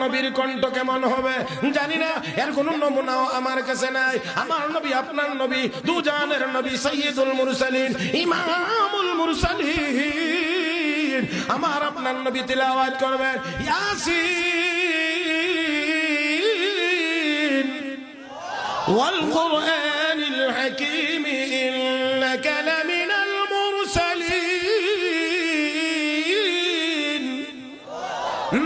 নবীর কণ্ঠ কেমন হবে জানি না, এর কোনো নমুনাও আমার কাছে নাই। আমার নবী আপনার নবী, দুজানের নবী, সাইয়্যিদুল মুরসালিন, ইমামুল মুরসালিন, আমার আপনার নবী তিলাওয়াত করবেন ইয়াসিন ওয়াল কুরআনিল হাকীম ইন্নাকা লামিনাল মুরসালিন।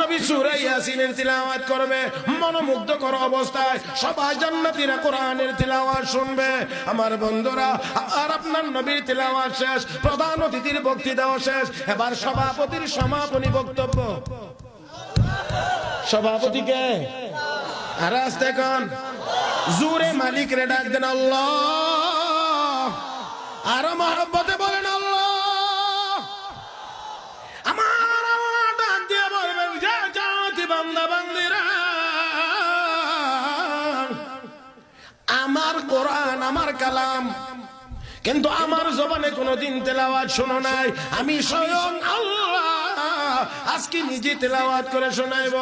নবী সূরা ইয়াসিনের তিলাওয়াত করবে মনোমুগ্ধকর অবস্থায়, সবাই জান্নাতীরা কোরআনের তিলাওয়াত শুনবে। আমার বন্ধুরা, আর আপনার নবীর তিলাওয়াত শেষ, প্রধান অতিথির বক্তৃতাও শেষ, এবার সভাপতির সমাপনী বক্তব্য। সভাপতি কে? আর আস্তে কোন জোরে মালিক রে ডাক দেন আল্লাহ, আর মহব্বতে বলেন আল্লাহ। আমার ডাক দিয়ে বলবেন যে জাতি বান্দা বান্দিরা, আমার কোরআন আমার কালাম, কিন্তু আমার জবানে কোনোদিন তেলাওয়াত শোনো নাই। আমি স্বয়ং আল্লাহ আজকে নিজে তেলাওয়াত করে শোনাইব।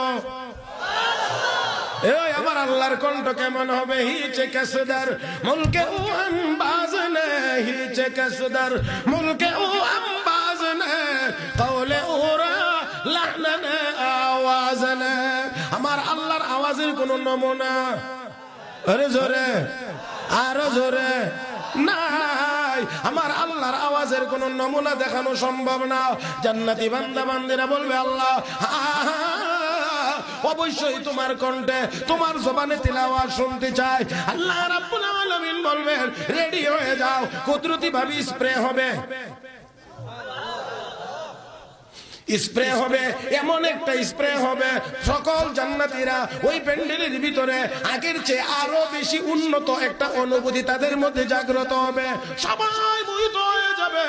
এই আমার আল্লাহর কণ্ঠ কেমন হবে? হিচে কাসদার মুলকে ও আম্বাজ নে, হিচে কাসদার মুলকে ও আম্বাজ নে, কওলে ওরা লাহনা নে আওয়াজ নে। আমার আল্লাহর আওয়াজের কোন নমুনা আরে জোরে আরো জোরে নাই। আমার আল্লাহর আওয়াজের কোন নমুনা দেখানো সম্ভব না। জান্নাতি বান্দা বান্দিরা বলবে আল্লাহ অবশ্যই তোমার কণ্ঠে তোমার জবানে তিলাওয়াত শুনতে চাই। আল্লাহ রাব্বুল আলামিন বলবেন রেডি হয়ে যাও, কুদরতি ভাবে স্প্রে হবে, স্প্রে হবে, এমন একটা স্প্রে হবে সকল জান্নাতীরা ওই প্যান্ডেলের ভিতরে আগের চেয়ে আরো বেশি উন্নত একটা অনুভূতি তাদের মধ্যে জাগ্রত হবে, সবাই মোহিত হয়ে যাবে।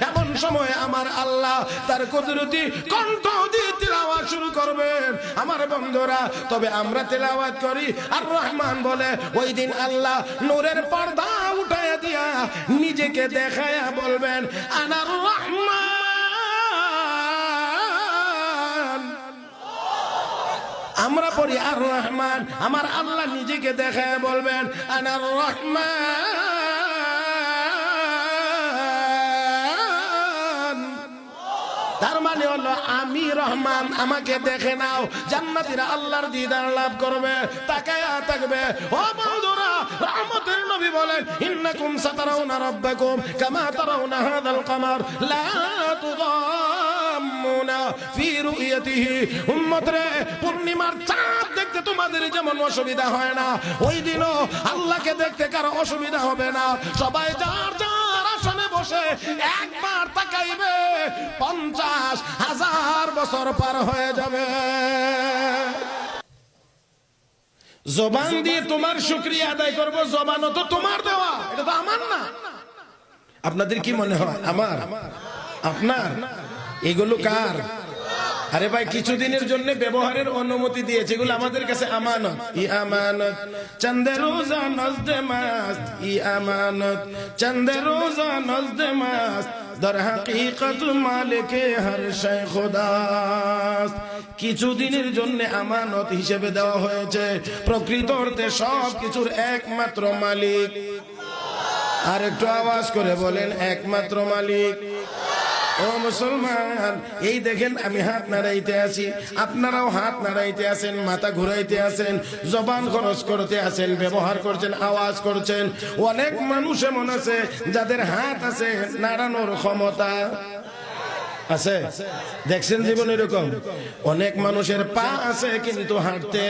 এমন সময় আমার আল্লাহ তার কুদরতি কণ্ঠ দিয়ে তিলাওয়াত শুরু করবেন। আমার বন্ধুরা, তবে আমরা তিলাওয়াত করি আর রহমান বলে ওই দিন আল্লাহ নূরের পর্দা উঠাইয়া দিয়া নিজেকে দেখায়া বলবেন আনার রহমান। আমরা পড়ি আর রহমান, আমার আল্লাহ নিজেকে দেখায় বলবেন আনার রহমান। তার মানে হলো আমি রহমান, আমাকে দেখে নাও। জান্নাতীরা আল্লাহর দিদার লাভ করবে, তাকায়া থাকবে। ও বন্ধুরা, রহমতের নবী বলেন ইন্নাকুম সাতারাউনা রাব্বাকুম কামা তারাউনা হাযাল কামার লা তুদাম্মুনা ফি রুয়াতিহি। উম্মত রে, পূর্ণিমার চাঁদ দেখতে তোমাদের যেমন অসুবিধা হয় না, ওই দিনও আল্লাহকে দেখতে কারো অসুবিধা হবে না। সবাই যার যার আসনে বসে একবার তাকাইবে, 50,000 বছর পার হয়ে যাবে। জবান দিয়ে তোমার শুকরিয়া আদায় করব, জবানও তো তোমার দেওয়া, এটা তো আমার না। আপনাদের কি মনে হয় আমার আপনার? এগুলো কার? আরে ভাই, কিছুদিনের জন্য ব্যবহারের অনুমতি দিয়েছে, এগুলো আমাদের কাছে আমানত। ই আমানত চন্দে রোজা নজদে মাস্ত, ই আমানত চন্দে রোজা নজদে মাস্ত, দর হাকিকত মালিকে হর শে খুদাস্ত। কিছুদিনের জন্য আমানত হিসেবে দেওয়া হয়েছে, প্রকৃত অর্থে সব কিছুর একমাত্র মালিক। আর একটু আওয়াজ করে বলেন একমাত্র মালিক। ও মুসলমান, এই দেখেন আমি হাত নাড়াইতে আছি, আপনারাও হাত নাড়াইতে আছেন, মাথা ঘুরাইতে আছেন, জবান খরচ করতে আছেন, ব্যবহার করছেন, আওয়াজ করছেন। অনেক মানুষ এমন আছে যাদের হাত আছে, নাড়ানোর ক্ষমতা আছে। দেখছেন জীবন এরকম অনেক মানুষের পা আছে কিন্তু হাঁটতে।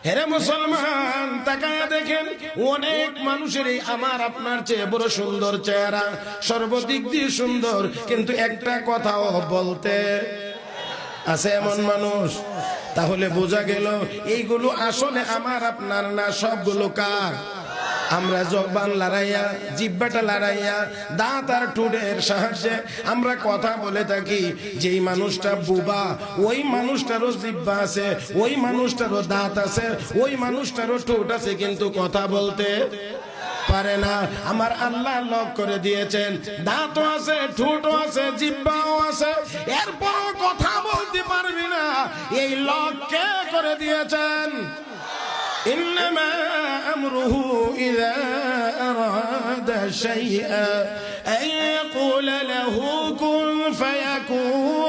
হেরে মুসলমান, তাকায়া দেখেন অনেক মানুষের আমার আপনার চেয়ে বড় সুন্দর চেহারা, সর্বদিক দিয়ে সুন্দর, কিন্তু একটা কথাও বলতে আছে এমন মানুষ। তাহলে বোঝা গেল এইগুলো আসলে আমার আপনার না, সবগুলো কার? আমরা জবান লড়াইয়া, জিহ্বাটা লড়াইয়া, দাঁত আর ঠোঁটের সাহায্যে আমরা কথা বলে থাকি। যেই মানুষটা বুবা, ওই মানুষটারও জিহ্বা আছে, ওই মানুষটারও দাঁত আছে, ওই মানুষটারও ঠোঁট আছে, কিন্তু কথা বলতে পারে না। আমার আল্লাহ লক করে দিয়েছেন, দাঁতও আছে, ঠোঁটও আছে, জিহ্বাও আছে, এরপরও কথা বলতে পারবি না। এই লক কে করে দিয়েছেন? إنما أمره إذا أراد شيئا أن يقول له كن فيكون